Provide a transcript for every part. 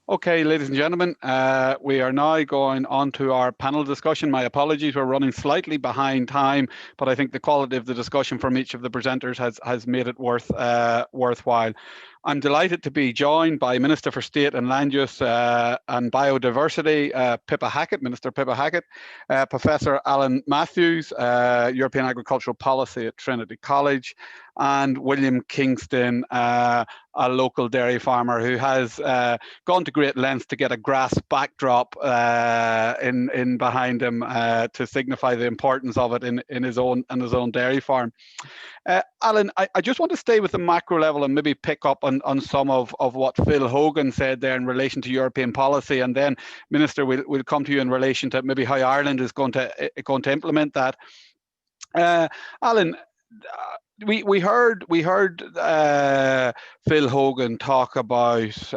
Okay, ladies and gentlemen, we are now going on to our panel discussion. My apologies, we're running slightly behind time, but I think the quality of the discussion from each of the presenters has made it worthwhile. I'm delighted to be joined by Minister for State and Land Use and Biodiversity, Pippa Hackett, Minister Pippa Hackett, Professor Alan Matthews, European Agricultural Policy at Trinity College, and William Kingston, a local dairy farmer who has gone to great lengths to get a grass backdrop in behind him to signify the importance of it in his own dairy farm. Alan, I just want to stay with the macro level and maybe pick up on some of what Phil Hogan said there in relation to European policy, and then Minister, we'll come to you in relation to maybe how Ireland is going to implement that. Alan, we heard Phil Hogan talk about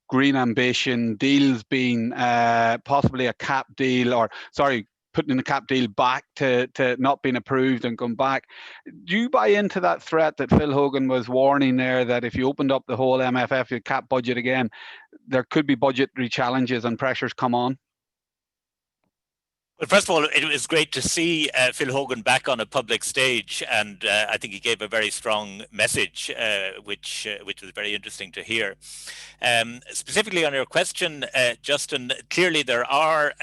green ambition deals being possibly a cap deal, or sorry, putting the cap deal back to not being approved and come back. Do you buy into that threat that Phil Hogan was warning there, that if you opened up the whole MFF, your cap budget again, there could be budgetary challenges and pressures come on? Well, first of all, it was great to see Phil Hogan back on a public stage, and I think he gave a very strong message, which was very interesting to hear. Specifically on your question, Justin, clearly there are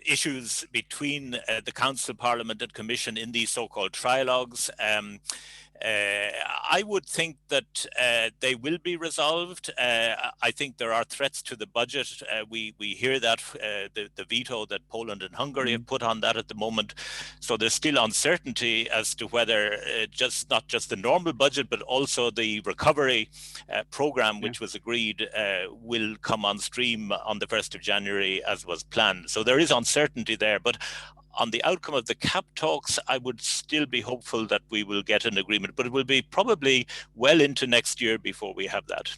issues between the Council, Parliament and Commission in these so-called trilogues. I would think that they will be resolved. I think there are threats to the budget. We hear that the veto that Poland and Hungary have put on that at the moment. So there's still uncertainty as to whether not just the normal budget, but also the recovery program, which was agreed, will come on stream on the 1st of January as was planned. So there is uncertainty there. But on the outcome of the CAP talks, I would still be hopeful that we will get an agreement, but it will be probably well into next year before we have that.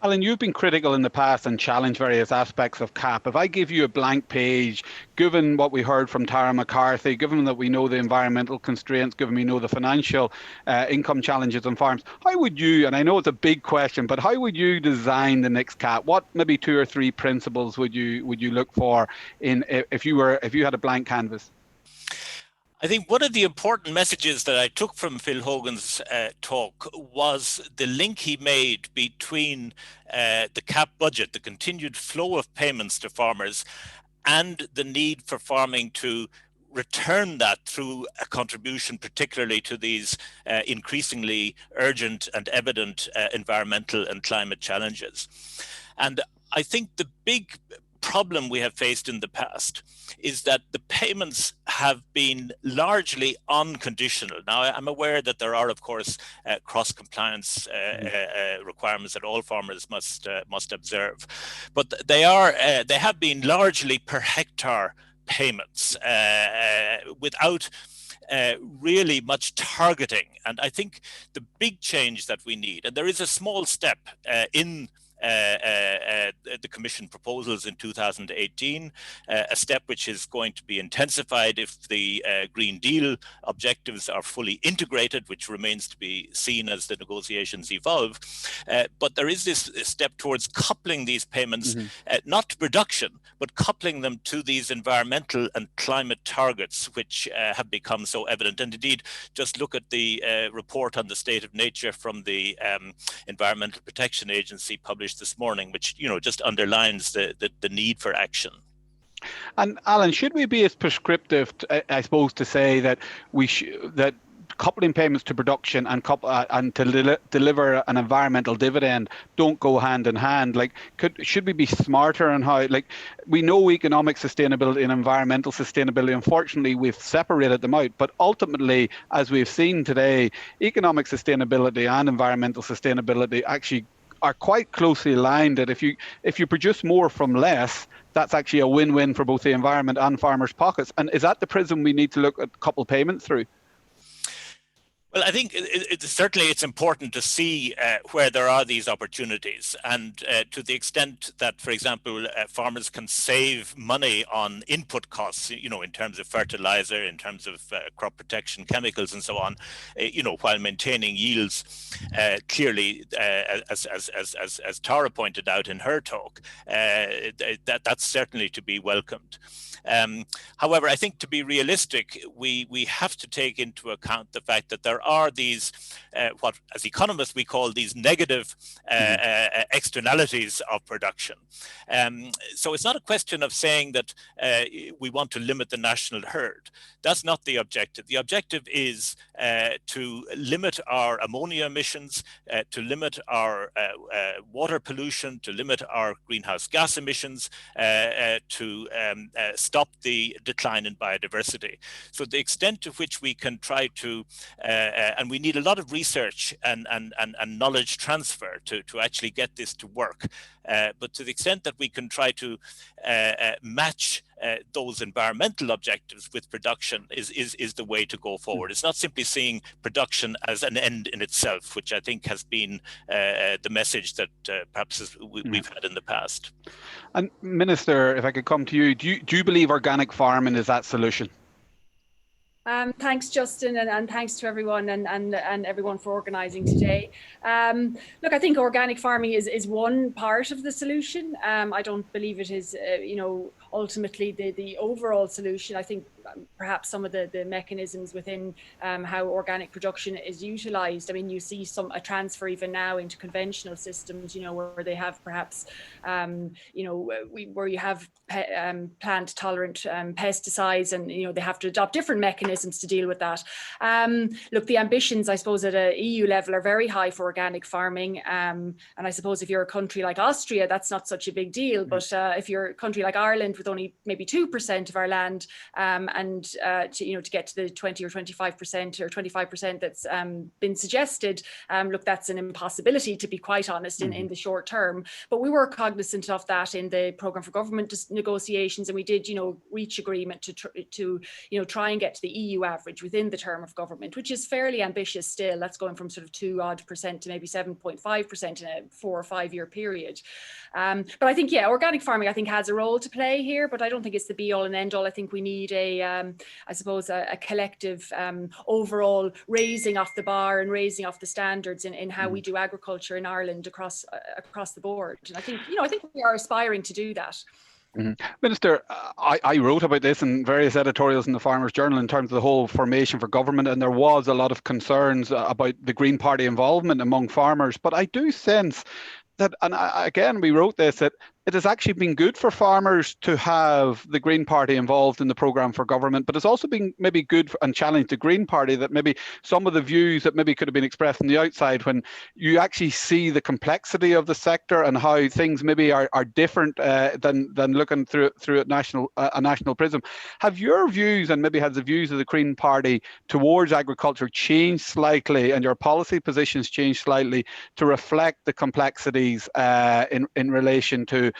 Alan, you've been critical in the past and challenged various aspects of CAP. If I give you a blank page, given what we heard from Tara McCarthy, given that we know the environmental constraints, given we know the financial income challenges on farms, how would you, and I know it's a big question, but how would you design the next CAP? What maybe 2 or 3 principles would you look for if you had a blank canvas? I think one of the important messages that I took from Phil Hogan's talk was the link he made between the CAP budget, the continued flow of payments to farmers, and the need for farming to return that through a contribution, particularly to these increasingly urgent and evident environmental and climate challenges. And I think the big problem we have faced in the past is that the payments have been largely unconditional. Now, I'm aware that there are, of course, cross-compliance requirements that all farmers must observe, but they have been largely per hectare payments without really much targeting. And I think the big change that we need, and there is a small step in the Commission proposals in 2018, a step which is going to be intensified if the Green Deal objectives are fully integrated, which remains to be seen as the negotiations evolve. But there is this step towards coupling these payments, not to production, but coupling them to these environmental and climate targets, which have become so evident. And indeed, just look at the report on the state of nature from the Environmental Protection Agency published this morning, which just underlines the need for action. And Alan, should we be as prescriptive, I suppose, to say that that coupling payments to production and to deliver an environmental dividend don't go hand in hand? Like, should we be smarter on how? Like, we know economic sustainability and environmental sustainability. Unfortunately, we've separated them out. But ultimately, as we've seen today, economic sustainability and environmental sustainability actually are quite closely aligned, that if you produce more from less, that's actually a win-win for both the environment and farmers' pockets. And is that the prism we need to look at couple payments through? Well, I think certainly it's important to see where there are these opportunities, and to the extent that, for example, farmers can save money on input costs, you know, in terms of fertilizer, in terms of crop protection chemicals, and so on, you know, while maintaining yields. Clearly, as Tara pointed out in her talk, that's certainly to be welcomed. However, I think to be realistic, we have to take into account the fact that there are these, what as economists we call these negative externalities of production. So it's not a question of saying that we want to limit the national herd. That's not the objective. The objective is to limit our ammonia emissions, to limit our water pollution, to limit our greenhouse gas emissions, to stop the decline in biodiversity. So the extent to which we can try to, and we need a lot of research and knowledge transfer to actually get this to work. But to the extent that we can try to match those environmental objectives with production is the way to go forward. It's not simply seeing production as an end in itself, which I think has been the message that perhaps we've had in the past. And Minister, if I could come to you, do you believe organic farming is that solution? Thanks, Justin, and thanks to everyone and everyone for organising today. Look, I think organic farming is one part of the solution. I don't believe it is, you know, ultimately the overall solution. I think perhaps some of the mechanisms within how organic production is utilised. I mean, you see a transfer even now into conventional systems, you know, where they have perhaps, you know, where you have plant tolerant pesticides, and you know they have to adopt different mechanisms to deal with that. Look, the ambitions, I suppose, at a EU level are very high for organic farming, and I suppose if you're a country like Austria, that's not such a big deal. But if you're a country like Ireland with only maybe 2% of our land, and to get to the 20 or 25% or 25% that's been suggested, look, that's an impossibility, to be quite honest, in the short term. But we were cognizant of that in the programme for government negotiations, and we did, you know, reach agreement to you know, try and get to the EU average within the term of government, which is fairly ambitious still. That's going from sort of 2% to maybe 7.5% in a 4 or 5 year period. But I think, yeah, organic farming, I think, has a role to play here, but I don't think it's the be all and end all. I think we need I suppose a collective overall raising off the bar and raising off the standards in how we do agriculture in Ireland across the board. And I think, you know, I think we are aspiring to do that. Minister, I wrote about this in various editorials in the Farmers Journal in terms of the whole formation for government, and there was a lot of concerns about the Green Party involvement among farmers. But I do sense that, and again, we wrote this, that it has actually been good for farmers to have the Green Party involved in the programme for government, but it's also been maybe good and challenged the Green Party that maybe some of the views that maybe could have been expressed on the outside, when you actually see the complexity of the sector and how things maybe are different than looking through a national prism. Have your views, and maybe has the views of the Green Party towards agriculture, changed slightly, and your policy positions changed slightly to reflect the complexities in relation to,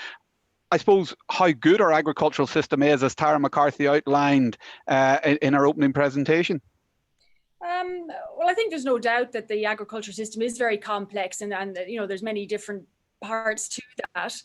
I suppose, how good our agricultural system is, as Tara McCarthy outlined in her opening presentation? Well, I think there's no doubt that the agriculture system is very complex, and you know, there's many different parts to that.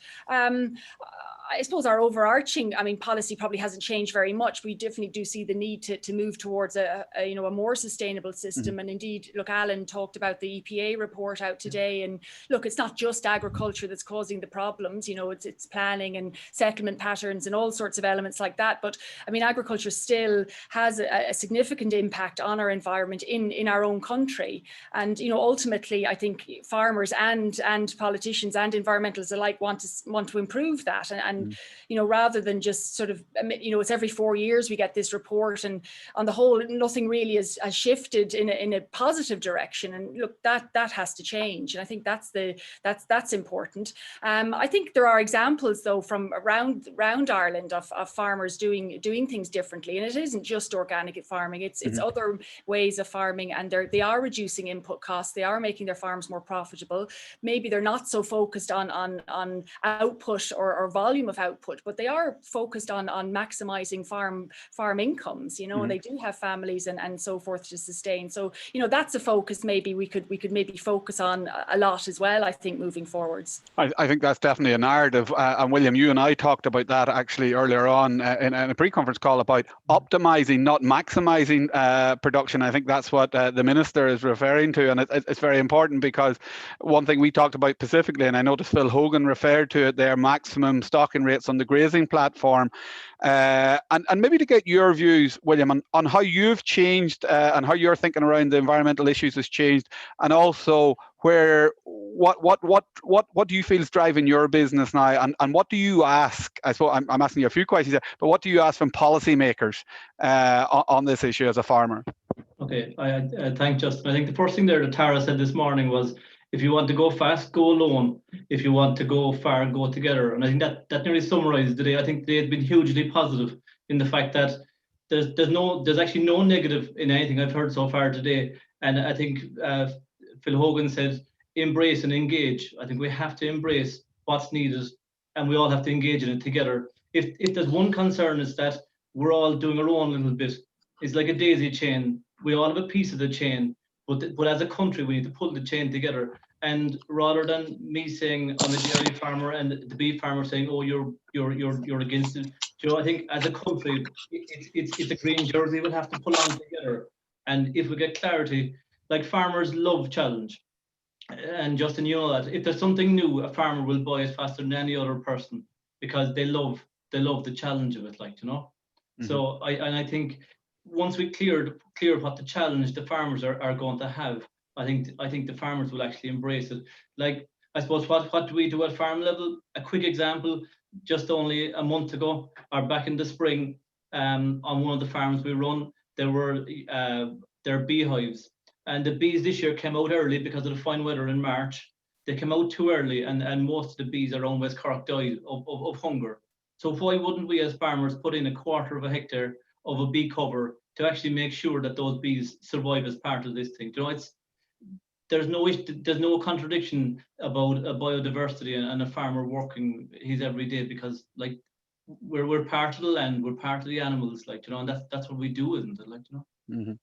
I suppose our overarching, I mean, policy probably hasn't changed very much. We definitely do see the need to move towards a more sustainable system. And indeed, look, Alan talked about the EPA report out today, and look, it's not just agriculture that's causing the problems. You know, it's planning and settlement patterns and all sorts of elements like that. But I mean, agriculture still has a significant impact on our environment in our own country. And you know, ultimately, I think farmers and politicians and environmentalists alike want to improve that. And you know, rather than just sort of, you know, it's every 4 years we get this report, and on the whole, nothing really has shifted in a positive direction. And look, that has to change. And I think that's important. I think there are examples though from around Ireland of farmers doing things differently, and it isn't just organic farming. It's other ways of farming, and they are reducing input costs. They are making their farms more profitable. Maybe they're not so focused on output or volume of output, but they are focused on maximising farm incomes, you know, and they do have families and so forth to sustain. So, you know, that's a focus maybe we could maybe focus on a lot as well, I think, moving forwards. I think that's definitely a narrative. And William, you and I talked about that actually earlier on in a pre-conference call about optimising, not maximising production. I think that's what the Minister is referring to. And it's very important, because one thing we talked about specifically, and I noticed Phil Hogan referred to it there, maximum stocking rates on the grazing platform. And maybe to get your views, William, on how you've changed and how your thinking around the environmental issues has changed, and also what do you feel is driving your business now, and what do you ask? I suppose I'm asking you a few questions there, but what do you ask from policymakers on this issue as a farmer? Okay, I thank Justin. I think the first thing there that Tara said this morning was, if you want to go fast, go alone. If you want to go far, go together. And I think that nearly summarized the day. I think they had been hugely positive in the fact that there's actually no negative in anything I've heard so far today. And I think Phil Hogan said, embrace and engage. I think we have to embrace what's needed, and we all have to engage in it together. If there's one concern, is that we're all doing our own little bit. It's like a daisy chain. We all have a piece of the chain, but as a country, we need to pull the chain together. And rather than me saying I'm a dairy farmer and the beef farmer saying, oh, you're against it, you know, I think as a country, it's a green jersey we'll have to pull on together. And if we get clarity, like, farmers love challenge. And Justin, you know that if there's something new, a farmer will buy it faster than any other person, because they love the challenge of it, like, you know. So I think once we clear what the challenge the farmers are going to have, I think the farmers will actually embrace it. Like, I suppose what do we do at farm level? A quick example, just only a month ago, or back in the spring, on one of the farms we run, there were beehives. And the bees this year came out early because of the fine weather in March. They came out too early, and most of the bees around West Cork died of hunger. So why wouldn't we as farmers put in 1/4 of a hectare of a bee cover to actually make sure that those bees survive as part of this thing? You know, there's no contradiction about a biodiversity and a farmer working his every day, because, like, we're part of the land, we're part of the animals, like, you know, and that's what we do, isn't it? Like, you know.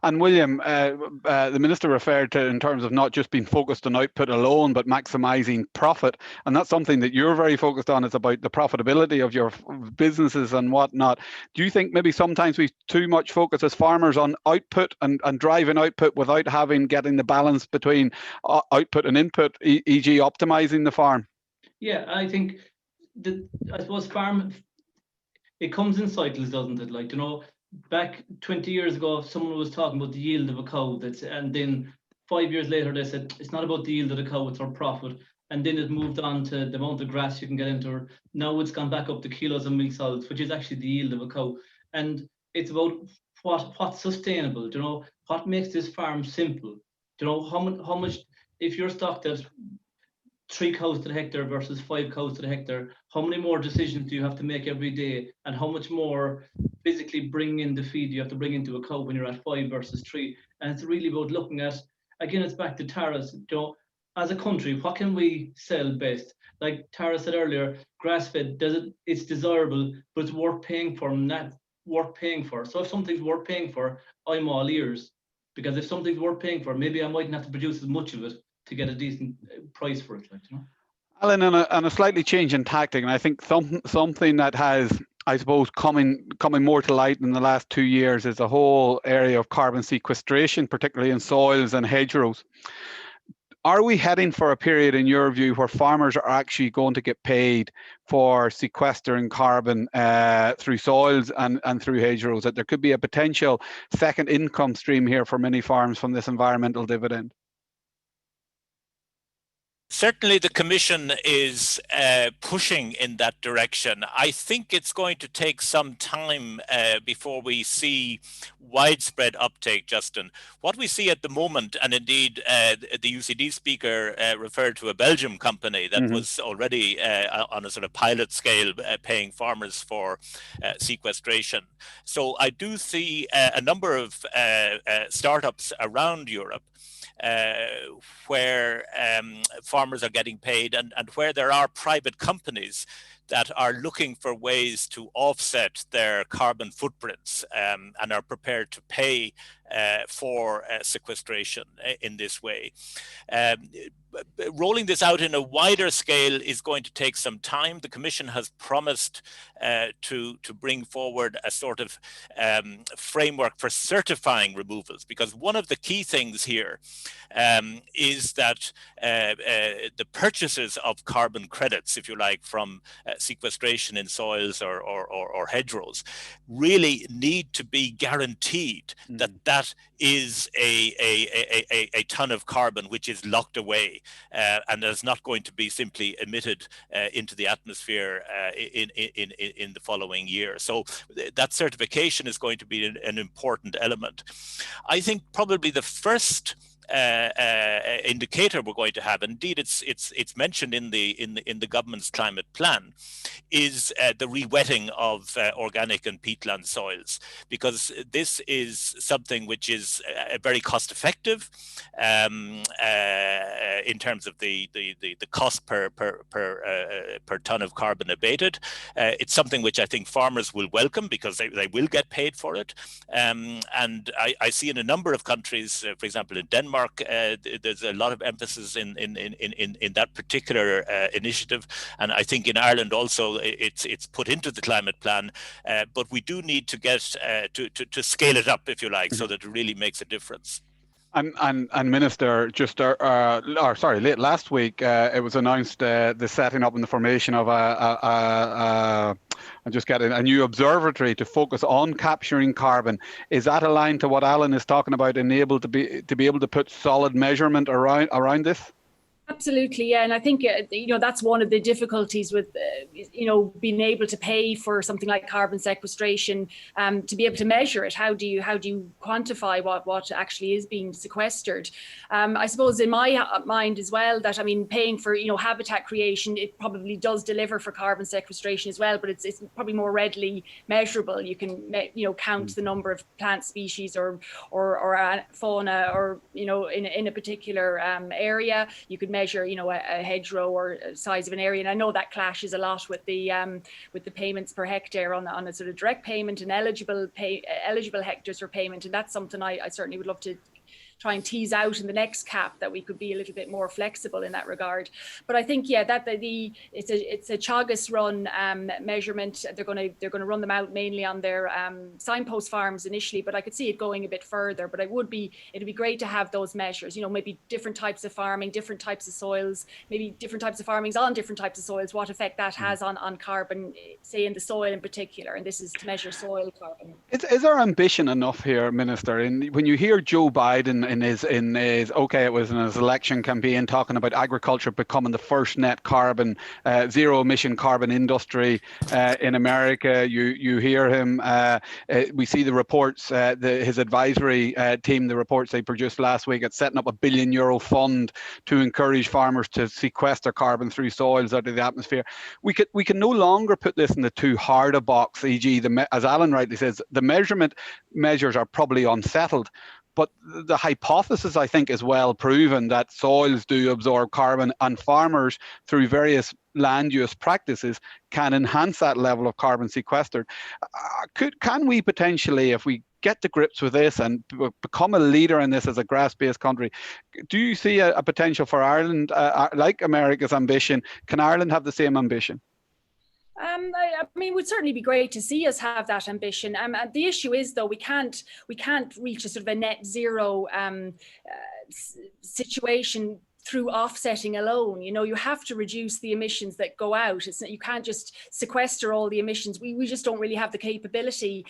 And William, the Minister referred to in terms of not just being focused on output alone, but maximising profit. And that's something that you're very focused on. It's about the profitability of your businesses and whatnot. Do you think maybe sometimes we too much focus as farmers on output and driving output without getting the balance between output and input, e.g. optimising the farm? Yeah, I think I suppose farm, it comes in cycles, doesn't it? Like, you know, back 20 years ago, someone was talking about the yield of a cow, and then 5 years later they said it's not about the yield of the cow, it's our profit. And then it moved on to the amount of grass you can get into her. Now it's gone back up to kilos of milk solids, which is actually the yield of a cow. And it's about what's sustainable. You know, what makes this farm simple? You know, how much, if you're stocked at 3 cows to the hectare versus 5 cows to the hectare, how many more decisions do you have to make every day, and how much more physically bring in the feed you have to bring into a cow when you're at 5 versus 3? And it's really about looking at, again, it's back to Tara's, you know, as a country, what can we sell best? Like Tara said earlier, grass-fed, it's desirable, but it's worth paying for, not worth paying for. So if something's worth paying for, I'm all ears, because if something's worth paying for, maybe I mightn't have to produce as much of it to get a decent price for it, like, you know. Alan, on a slightly change in tactic, and I think something that has, I suppose, coming more to light in the last 2 years is the whole area of carbon sequestration, particularly in soils and hedgerows. Are we heading for a period, in your view, where farmers are actually going to get paid for sequestering carbon through soils and through hedgerows, that there could be a potential second income stream here for many farms from this environmental dividend? Certainly the Commission is pushing in that direction. I think it's going to take some time before we see widespread uptake, Justin. What we see at the moment, and indeed the UCD speaker referred to a Belgium company that was already on a sort of pilot scale paying farmers for sequestration. So I do see a number of startups around Europe where farmers are getting paid, and where there are private companies that are looking for ways to offset their carbon footprints and are prepared to pay for sequestration in this way. Rolling this out in a wider scale is going to take some time. The Commission has promised to bring forward a sort of framework for certifying removals, because one of the key things here is that the purchases of carbon credits, if you like, from sequestration in soils or hedgerows really need to be guaranteed that that is a ton of carbon which is locked away and is not going to be simply emitted into the atmosphere in the following year. So that certification is going to be an important element. I think probably the first indicator we're going to have, indeed it's mentioned in the government's climate plan, is the rewetting of organic and peatland soils, because this is something which is very cost effective in terms of the cost per ton of carbon abated. It's something which I think farmers will welcome because they will get paid for it, and I see in a number of countries, for example in Denmark, there's a lot of emphasis in that particular initiative, and I think in Ireland also it's put into the climate plan, but we do need to get to scale it up, if you like, so that it really makes a difference. And Minister, just late last week, it was announced the setting up and the formation of a new observatory to focus on capturing carbon. Is that aligned to what Alan is talking about, and able to be able to put solid measurement around this? Absolutely, yeah, and I think that's one of the difficulties with being able to pay for something like carbon sequestration, to be able to measure it. How do you quantify what actually is being sequestered? I suppose in my mind as well that paying for habitat creation, it probably does deliver for carbon sequestration as well, but it's probably more readily measurable. You can count the number of plant species or fauna or in a particular area. You could measure a hedgerow or size of an area, and I know that clashes a lot with the payments per hectare on a sort of direct payment and eligible hectares for payment, and that's something I certainly would love to try and tease out in the next cap, that we could be a little bit more flexible in that regard. But I think that it's a Teagasc run measurement. They're going to run them out mainly on their signpost farms initially, but I could see it going a bit further. But it'd be great to have those measures. Maybe different types of farming, different types of soils, maybe different types of farmings on different types of soils. What effect that has on carbon, say in the soil in particular. And this is to measure soil carbon. Is there ambition enough here, Minister? When you hear Joe Biden in his it was in his election campaign talking about agriculture becoming the first net carbon zero emission carbon industry in America, you hear him. We see the reports, his advisory team, the reports they produced last week at setting up €1 billion fund to encourage farmers to sequester carbon through soils out of the atmosphere. We can no longer put this in the too hard a box, e.g. as Alan rightly says, the measurement measures are probably unsettled. But the hypothesis, I think, is well proven that soils do absorb carbon, and farmers, through various land use practices, can enhance that level of carbon sequestered. Can we potentially, if we get to grips with this and become a leader in this as a grass-based country, do you see a potential for Ireland, like America's ambition? Can Ireland have the same ambition? It would certainly be great to see us have that ambition. The issue is, though, we can't reach a sort of a net zero situation through offsetting alone. You have to reduce the emissions that go out. You can't just sequester all the emissions. We just don't really have the capability,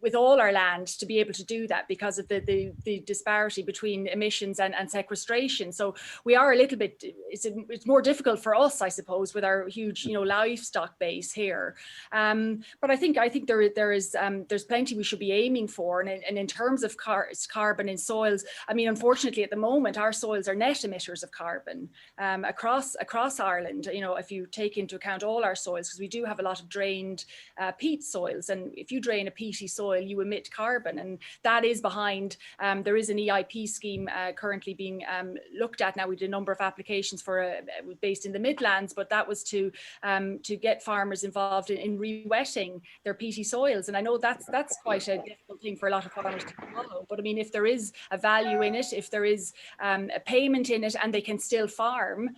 with all our land to be able to do that because of the disparity between emissions and sequestration. So we are a little bit, it's more difficult for us, I suppose, with our huge, livestock base here. But I think there's plenty we should be aiming for. And in terms of carbon in soils, unfortunately at the moment, our soils are net emitters of carbon across Ireland. If you take into account all our soils, because we do have a lot of drained peat soils. And if you drain a peaty soil soil, you emit carbon, and that is behind. There is an EIP scheme currently being looked at now. We did a number of applications for based in the Midlands, but that was to get farmers involved in re-wetting their peaty soils. And I know that's quite a difficult thing for a lot of farmers to follow. But I mean, if there is a value in it, if there is a payment in it, and they can still farm,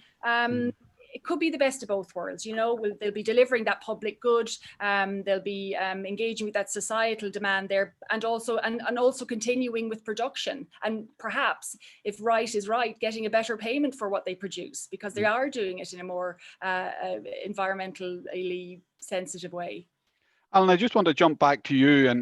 it could be the best of both worlds. You know, they'll be delivering that public good, they'll be engaging with that societal demand there, and also continuing with production, and perhaps, if right is right, getting a better payment for what they produce, because they are doing it in a more environmentally sensitive way. Alan, I just want to jump back to you, and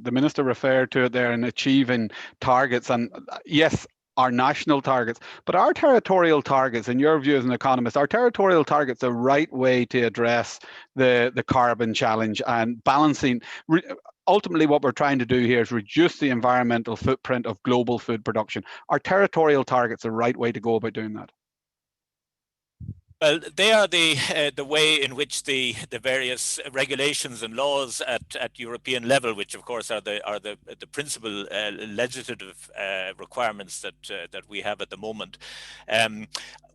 the Minister referred to it there, in achieving targets, and yes, our national targets, but our territorial targets, in your view as an economist, are territorial targets the right way to address the carbon challenge and balancing? Ultimately, what we're trying to do here is reduce the environmental footprint of global food production. Are territorial targets the right way to go about doing that? Well, they are the way in which the various regulations and laws at European level, which of course are the principal legislative requirements that we have at the moment.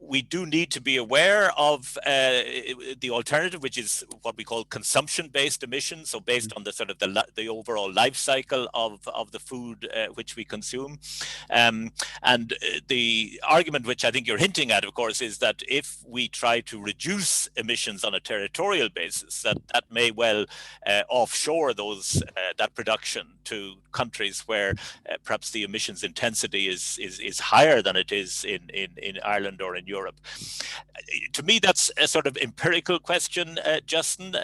We do need to be aware of the alternative, which is what we call consumption-based emissions, so based on the sort of the overall life cycle of the food which we consume. And the argument which I think you're hinting at, of course, is that if we try to reduce emissions on a territorial basis, that may well offshore that production to countries where perhaps the emissions intensity is higher than it is in Ireland or in Europe. To me, that's a sort of empirical question, Justin.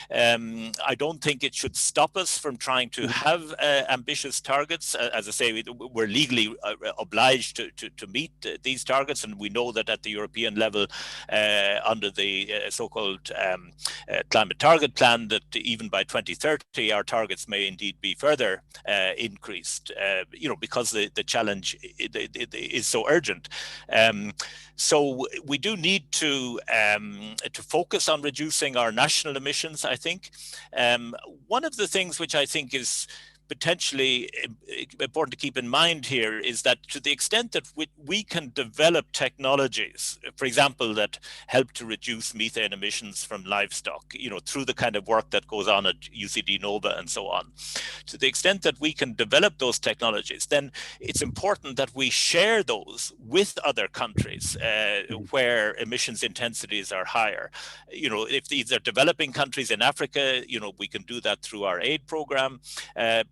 I don't think it should stop us from trying to have ambitious targets. As I say, we're legally obliged to meet these targets, and we know that at the European level, under the so-called climate target plan, that even by 2030 our targets may indeed be further increased, because the challenge is so urgent. So we do need to focus on reducing our national emissions, I think. One of the things which I think is potentially important to keep in mind here is that to the extent that we can develop technologies, for example, that help to reduce methane emissions from livestock, through the kind of work that goes on at UCD Nova and so on, to the extent that we can develop those technologies, then it's important that we share those with other countries where emissions intensities are higher. If these are developing countries in Africa, we can do that through our aid program.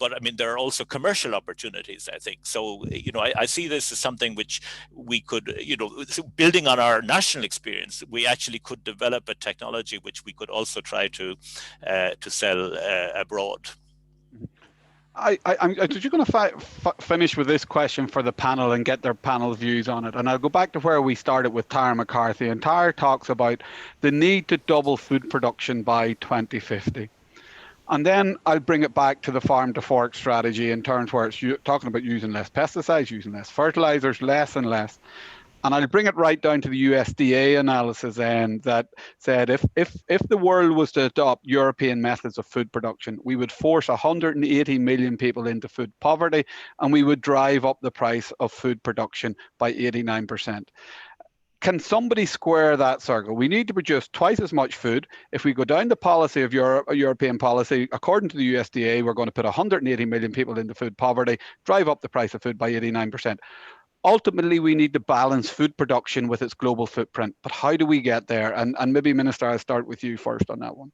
But I mean, there are also commercial opportunities, I think. So, I see this as something which we could, building on our national experience, we actually could develop a technology which we could also try to sell abroad. I'm just going to finish with this question for the panel and get their panel views on it. And I'll go back to where we started with Tara McCarthy. And Tara talks about the need to double food production by 2050. And then I'll bring it back to the farm to fork strategy in terms where it's talking about using less pesticides, using less fertilizers, less and less. And I'll bring it right down to the USDA analysis end that said if the world was to adopt European methods of food production, we would force 180 million people into food poverty, and we would drive up the price of food production by 89%. Can somebody square that circle? We need to produce twice as much food. If we go down the policy of European policy, according to the USDA, we're going to put 180 million people into food poverty, drive up the price of food by 89%. Ultimately, we need to balance food production with its global footprint. But how do we get there? And maybe, Minister, I'll start with you first on that one.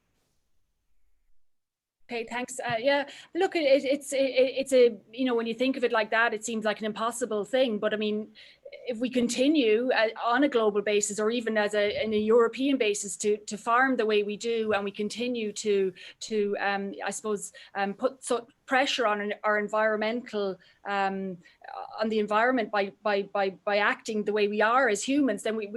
Okay, thanks. Yeah, look, it's a, when you think of it like that, it seems like an impossible thing. But I mean, if we continue on a global basis, or even in a European basis, to farm the way we do, and we continue to I suppose put pressure on our environmental on the environment by acting the way we are as humans, then we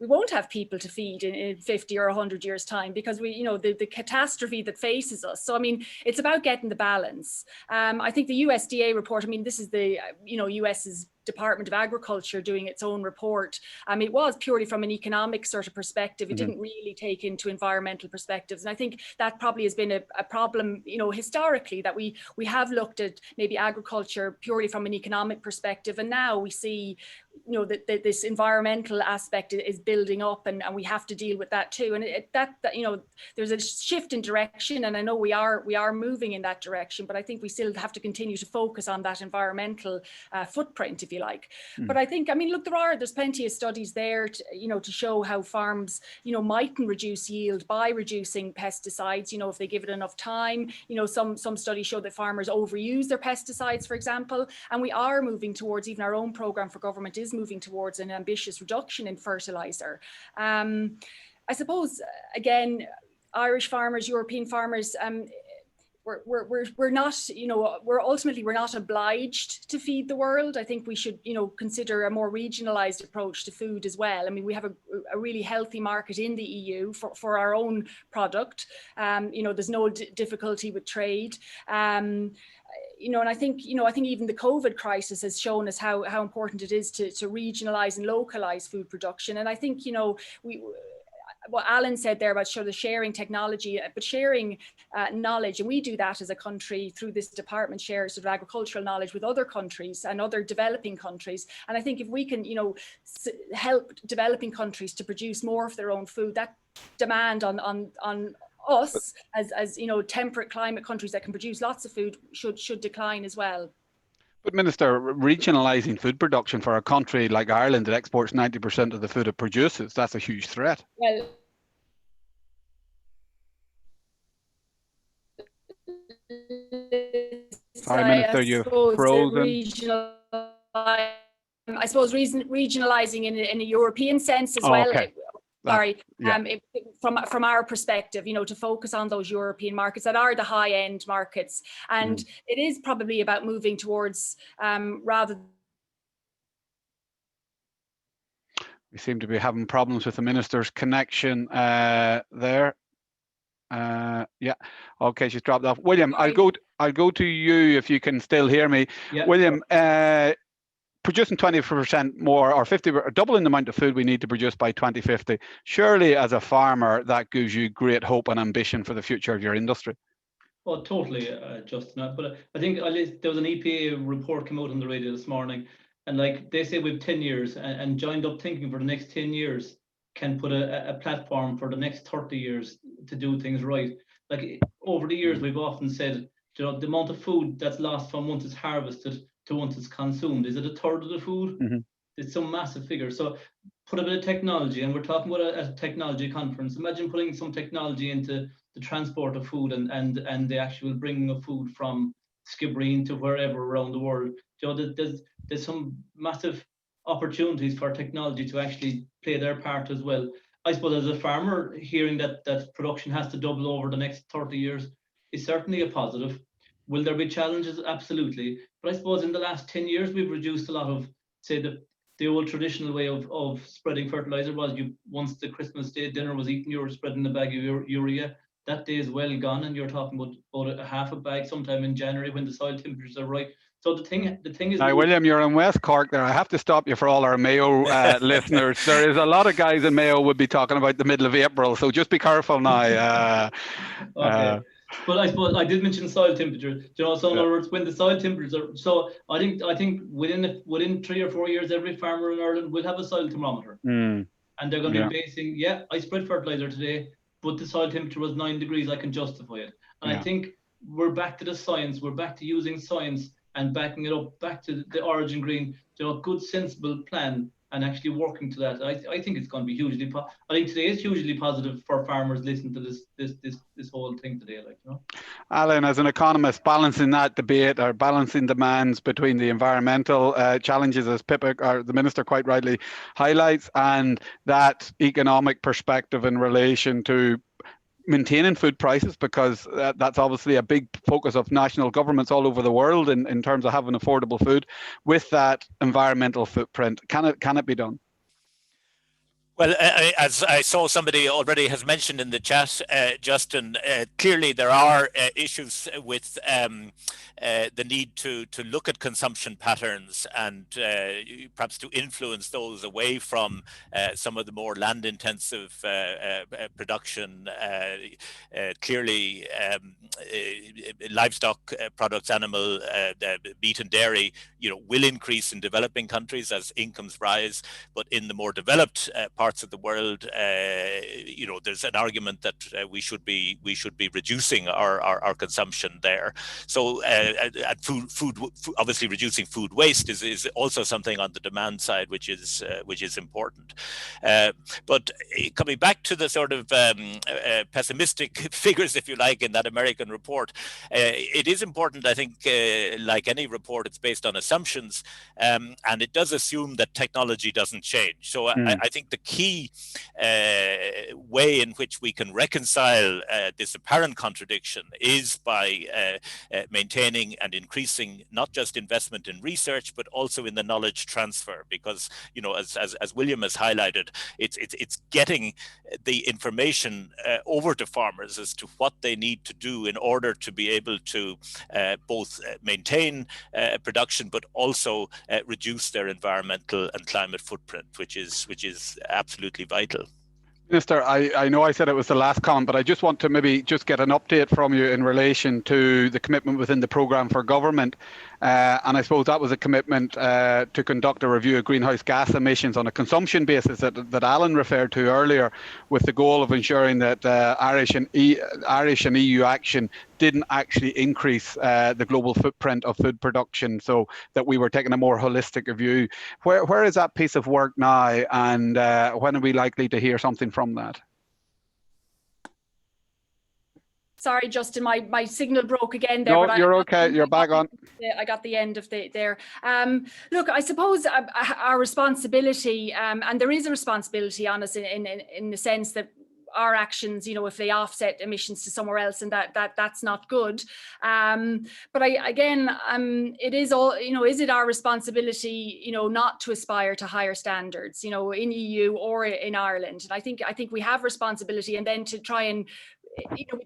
won't have people to feed in 50 or 100 years time, because the catastrophe that faces us. So I mean, it's about getting the balance. I think the USDA report, I mean, this is the US's Department of Agriculture doing its own report, it was purely from an economic sort of perspective. It didn't really take into environmental perspectives. And I think that probably has been a problem, you know, historically, that we have looked at maybe agriculture purely from an economic perspective. And now we see, you know, that this environmental aspect is building up, and we have to deal with that too. And that you know, there's a shift in direction, and I know we are moving in that direction, but I think we still have to continue to focus on that environmental footprint, if you like. But I think, I mean, look, there's plenty of studies there to, you know, to show how farms, you know, mightn't reduce yield by reducing pesticides, you know, if they give it enough time. You know, some studies show that farmers overuse their pesticides, for example, and we are moving towards, even our own programme for government is moving towards an ambitious reduction in fertiliser. I suppose, again, Irish farmers, European farmers, we're not, you know, we're not obliged to feed the world. I think we should, you know, consider a more regionalised approach to food as well. I mean, we have a really healthy market in the EU for our own product. You know, there's no difficulty with trade. You know, and I think even the COVID crisis has shown us how important it is to regionalise and localise food production. And I think, you know, what Alan said there about sort of sharing technology, but sharing knowledge, and we do that as a country through this department, shares sort of agricultural knowledge with other countries and other developing countries. And I think if we can, you know, help developing countries to produce more of their own food, that demand on us as you know, temperate climate countries that can produce lots of food should decline as well. But Minister, regionalising food production for a country like Ireland that exports 90% of the food it produces, that's a huge threat. Well, Sorry, Minister, you've frozen. I suppose regionalising in a European sense as well. Okay. Sorry, yeah. From our perspective, you know, to focus on those European markets that are the high-end markets, and it is probably about moving towards rather. We seem to be having problems with the Minister's connection there. Yeah, okay, she's dropped off. William, I'll go to you if you can still hear me. Yeah. William, producing 20% more or 50, or doubling the amount of food we need to produce by 2050. Surely, as a farmer, that gives you great hope and ambition for the future of your industry. Oh, totally, Justin. But I think there was an EPA report came out on the radio this morning, and like they say, we've 10 years, and joined up thinking for the next 10 years can put a platform for the next 30 years to do things right. Like over the years, we've often said, you know, the amount of food that's lost from once it's harvested to once it's consumed, is it a third of the food? It's some massive figure. So put a bit of technology, and we're talking about a technology conference. Imagine putting some technology into the transport of food and the actual bringing of food from Skibbereen to wherever around the world. You know, there's some massive opportunities for technology to actually play their part as well. I suppose as a farmer, hearing that production has to double over the next 30 years is certainly a positive. Will there be challenges? Absolutely. But I suppose in the last 10 years, we've reduced a lot of, say, the old traditional way of spreading fertilizer was once the Christmas Day dinner was eaten, you were spreading a bag of urea. That day is well gone, and you're talking about a half a bag sometime in January when the soil temperatures are right. So the thing is. Now, William, you're in West Cork there. I have to stop you for all our Mayo listeners. There is a lot of guys in Mayo would be talking about the middle of April, so just be careful now. Okay. But I suppose I did mention soil temperature. You know, so in other words, when the soil temperatures are, so I think within 3 or 4 years, every farmer in Ireland will have a soil thermometer, and they're going to be basing. Yeah, I spread fertilizer today, but the soil temperature was 9 degrees. I can justify it, and I think we're back to the science. We're back to using science and backing it up, back to the Origin Green, you know, good sensible plan, and actually working to that. I think it's going to be hugely. I think today is hugely positive for farmers listening to this whole thing today. Like, you know, Alan, as an economist, balancing that debate or balancing demands between the environmental challenges, as Pippa or the Minister quite rightly highlights, and that economic perspective in relation to maintaining food prices, because that's obviously a big focus of national governments all over the world in terms of having affordable food, with that environmental footprint. Can it be done? Well, as I saw somebody already has mentioned in the chat, Justin, clearly there are issues with the need to look at consumption patterns and perhaps to influence those away from some of the more land-intensive production. Clearly, livestock products, animal meat and dairy, will increase in developing countries as incomes rise, but in the more developed parts of the world, there's an argument that we should be reducing our consumption there. So, food, obviously, reducing food waste is also something on the demand side, which is important. But coming back to the sort of pessimistic figures, if you like, in that American report, it is important. I think, like any report, it's based on assumptions, and it does assume that technology doesn't change. So I think the key way in which we can reconcile this apparent contradiction is by maintaining and increasing not just investment in research, but also in the knowledge transfer. Because, as William has highlighted, it's getting the information over to farmers as to what they need to do in order to be able to both maintain production, but also reduce their environmental and climate footprint, which is absolutely vital. Minister, I know I said it was the last comment, but I just want to maybe just get an update from you in relation to the commitment within the programme for government. And I suppose that was a commitment to conduct a review of greenhouse gas emissions on a consumption basis that Alan referred to earlier, with the goal of ensuring that Irish and EU action didn't actually increase the global footprint of food production, so that we were taking a more holistic view. Where is that piece of work now, and when are we likely to hear something from that? Sorry, Justin, my signal broke again there. No, but you're okay. You're back on. I got the end of there. Look, I suppose our responsibility, and there is a responsibility on us in the sense that our actions, if they offset emissions to somewhere else, and that's not good. But it is all, is it our responsibility, not to aspire to higher standards, in EU or in Ireland? And I think we have responsibility, and then to try and,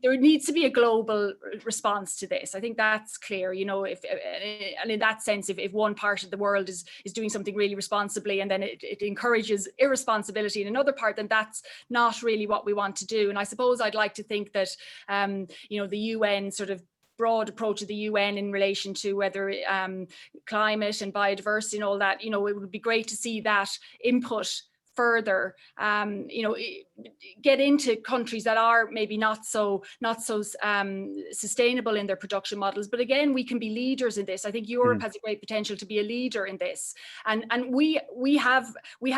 there needs to be a global response to this. I think that's clear, and in that sense, if one part of the world is doing something really responsibly, and then it encourages irresponsibility in another part, then that's not really what we want to do. And I suppose I'd like to think that, the UN sort of broad approach of the UN in relation to whether climate and biodiversity and all that, it would be great to see that input further, get into countries that are maybe not so sustainable in their production models. But again, we can be leaders in this. I think Europe has a great potential to be a leader in this, and we have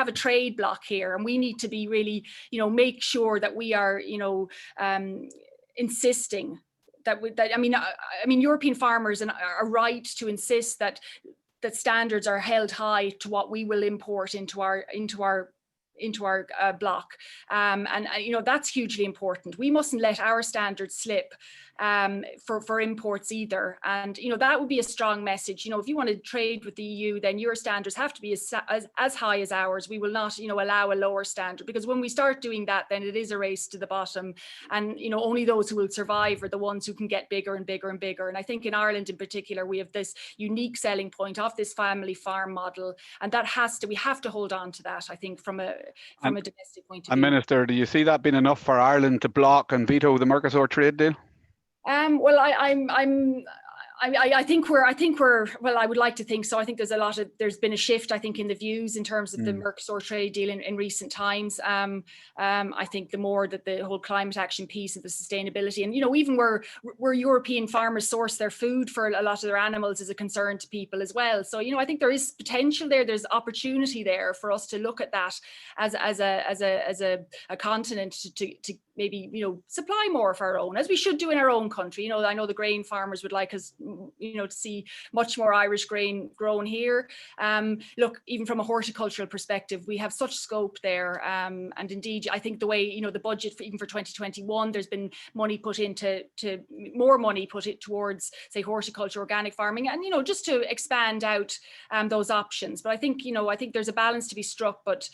a trade block here, and we need to be really, make sure that we are, insisting that European farmers are right to insist that standards are held high to what we will import into our block, and that's hugely important. We mustn't let our standards slip for imports either, and that would be a strong message. If you want to trade with the EU, then your standards have to be as high as ours. We will not allow a lower standard, because when we start doing that, then it is a race to the bottom, and only those who will survive are the ones who can get bigger and bigger and bigger. And I think in Ireland in particular, we have this unique selling point of this family farm model, and we have to hold on to that, I think, from a domestic point of view. And Minister, do you see that being enough for Ireland to block and veto the Mercosur trade deal? Well, I think we're well, I would like to think so. I think there's been a shift, I think, in the views in terms of the Mercosur trade deal in recent times. I think the more that the whole climate action piece of the sustainability, and even where European farmers source their food for a lot of their animals is a concern to people as well. So I think there is potential there. There's opportunity there for us to look at that as a continent to maybe supply more of our own, as we should do in our own country. I know the grain farmers would like us to see much more Irish grain grown here. Look, even from a horticultural perspective, we have such scope there, and indeed I think the way the budget even for 2021, there's been money put into more money put it towards, say, horticulture, organic farming, and just to expand out those options. But I think there's a balance to be struck, but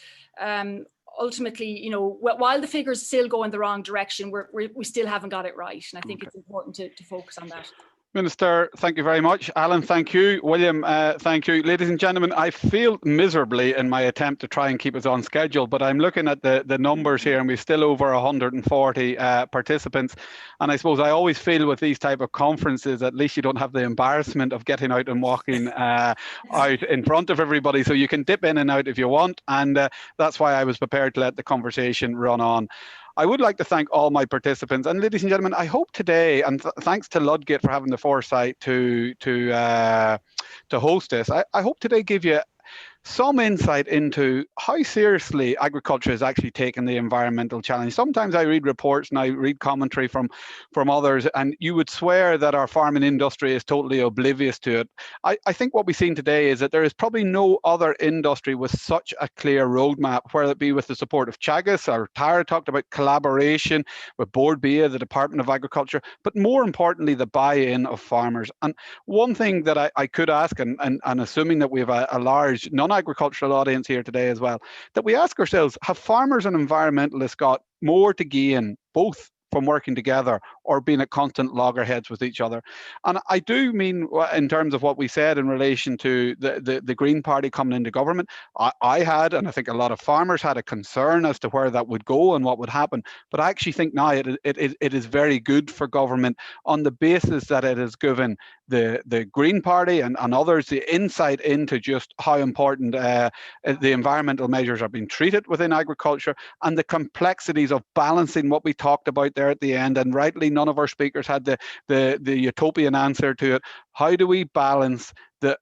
ultimately, you know, while the figures still go in the wrong direction, we still haven't got it right. And I think it's important to focus on that. Minister, thank you very much. Alan, thank you. William, thank you. Ladies and gentlemen, I failed miserably in my attempt to try and keep us on schedule, but I'm looking at the numbers here and we're still over 140 participants. And I suppose I always feel with these type of conferences, at least you don't have the embarrassment of getting out and walking out in front of everybody. So you can dip in and out if you want. And that's why I was prepared to let the conversation run on. I would like to thank all my participants, and ladies and gentlemen, I hope today, and thanks to Ludgate for having the foresight to host this, I hope today give you some insight into how seriously agriculture is actually taking the environmental challenge. Sometimes I read reports and I read commentary from others, and you would swear that our farming industry is totally oblivious to it. I think what we've seen today is that there is probably no other industry with such a clear roadmap, whether it be with the support of Teagasc, or Tara talked about collaboration with Board Bia, the Department of Agriculture, but more importantly, the buy-in of farmers. And one thing that I could ask, and assuming that we have a large non-agricultural audience here today as well, that we ask ourselves, have farmers and environmentalists got more to gain, both from working together or being at constant loggerheads with each other? And I do mean in terms of what we said in relation to the Green Party coming into government. I had, and I think a lot of farmers had, a concern as to where that would go and what would happen. But I actually think now it is very good for government on the basis that it has given the Green Party and others the insight into just how important the environmental measures are being treated within agriculture, and the complexities of balancing what we talked about there at the end. And rightly, none of our speakers had the utopian answer to it. How do we balance the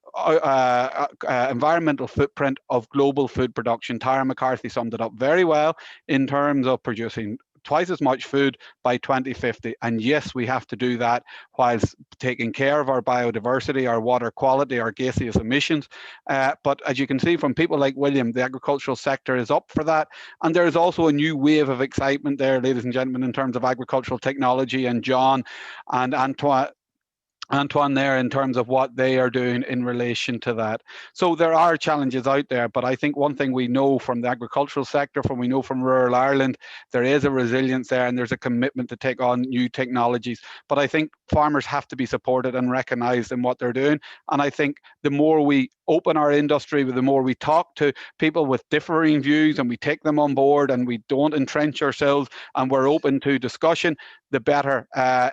environmental footprint of global food production? Tara McCarthy summed it up very well in terms of producing twice as much food by 2050. And yes, we have to do that whilst taking care of our biodiversity, our water quality, our gaseous emissions. But as you can see from people like William, the agricultural sector is up for that. And there is also a new wave of excitement there, ladies and gentlemen, in terms of agricultural technology, and John and Antoine there in terms of what they are doing in relation to that. So there are challenges out there, but I think one thing we know from the agricultural sector, we know from rural Ireland, there is a resilience there and there's a commitment to take on new technologies. But I think farmers have to be supported and recognised in what they're doing. And I think the more we open our industry, the more we talk to people with differing views and we take them on board and we don't entrench ourselves and we're open to discussion, the better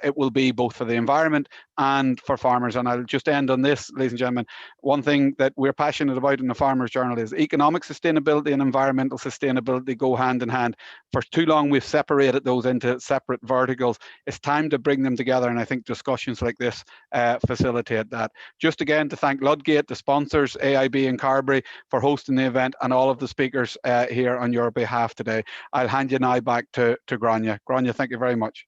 it will be both for the environment and for farmers. And I'll just end on this, ladies and gentlemen. One thing that we're passionate about in the Farmers Journal is economic sustainability and environmental sustainability go hand in hand. For too long, we've separated those into separate verticals. It's time to bring them together, and I think discussions like this facilitate that. Just again to thank Ludgate, the sponsors, AIB and Carberry, for hosting the event, and all of the speakers here on your behalf today. I'll hand you now back to Grania. Grania, thank you very much.